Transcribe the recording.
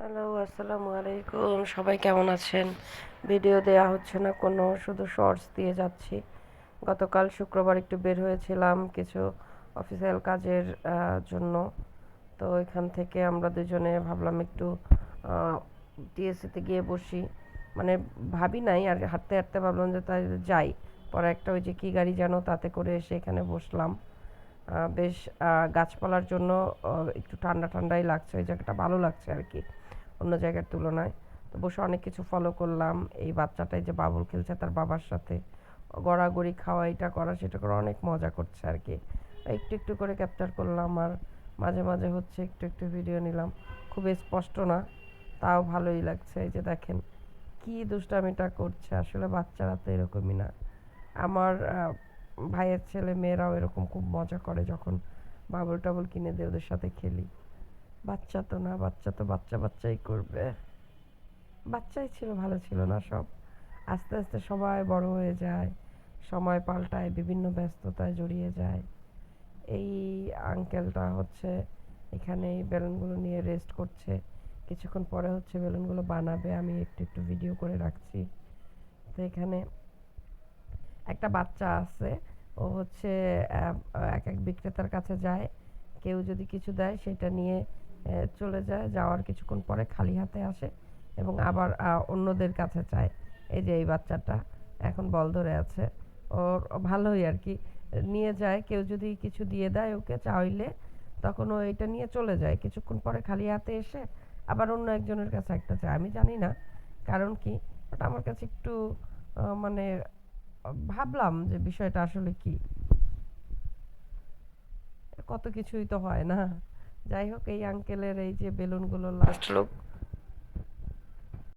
Hello, আসসালামু আলাইকুম। সবাই কেমন আছেন? ভিডিও দেয়া হচ্ছে না কোনো, শুধু শর্টস দিয়ে যাচ্ছি। গতকাল শুক্রবার একটু বের হয়েছিলাম কিছু অফিসিয়াল কাজের জন্য। তো এখান থেকে আমরা দুজনে ভাবলাম একটু টিএসসিতে গিয়ে বসি। মানে ভাবি নাই, আর হাঁটতে হাঁটতে ভাবলাম যে তাই যাই। পরে একটা ওই যে কী গাড়ি যেন, তাতে করে এসে এখানে বসলাম। বেশ গাছপালার জন্য একটু ঠান্ডা ঠান্ডাই লাগছে, ওই জায়গাটা ভালো লাগছে আর কি অন্য জায়গার তুলনায়। তো বসে অনেক কিছু ফলো করলাম। এই বাচ্চাটাই যে বাবুল খেলছে তার বাবার সাথে, গড়াগড়ি খাওয়া, এটা করা সেটা করা, অনেক মজা করছে আর কি। একটু একটু করে ক্যাপচার করলাম, আর মাঝে মাঝে হচ্ছে একটু একটু ভিডিও নিলাম। খুব স্পষ্ট না, তাও ভালোই লাগছে। এই যে দেখেন কি দুষ্টামিটা করছে, আসলে বাচ্চারা তো এরকমই না। আমার ভাইয়ের ছেলে মেয়েরাও এরকম খুব মজা করে যখন বাবুল টাবুল কিনে দিয়ে ওদের সাথে খেলি। বাচ্চা তো না, বাচ্চা তো বাচ্চা বাচ্চাই করবে। বাচ্চাই ছিল, ভালো ছিল না সব? আস্তে আস্তে সবাই বড় হয়ে যায়, সময় পাল্টায়, বিভিন্ন ব্যস্ততায় জড়িয়ে যায়। এই আঙ্কেলটা হচ্ছে এখানে এই বেলুনগুলো নিয়ে রেস্ট করছে। কিছুক্ষণ পরে হচ্ছে বেলুনগুলো বানাবে, আমি একটু একটু ভিডিও করে রাখছি। তো এখানে একটা বাচ্চা আছে, ও হচ্ছে এক এক বিক্রেতার কাছে যায়, কেউ যদি কিছু দেয় সেটা নিয়ে চলে যায়, যাওয়ার কিছুক্ষণ পরে খালি হাতে আসে এবং আবার অন্যদের কাছে চায়। এই যে এই বাচ্চাটা এখন বল ধরে আছে, ওর ভালোই আর কি, নিয়ে যায়, কেউ যদি কিছু দিয়ে দেয় ওকে চাইলে, তখন ও এটা নিয়ে চলে যায়, কিছুক্ষণ পরে খালি হাতে এসে আবার অন্য একজনের কাছে একটা চায়। আমি জানি না কারণ কি, বাট আমার কাছে একটু মানে ভাবলাম যে বিষয়টা আসলে কি, কত কিছুই তো হয় না। যাই হোক, এই আঙ্কেলের এই যে বেলুনগুলো লাস্ট লুক,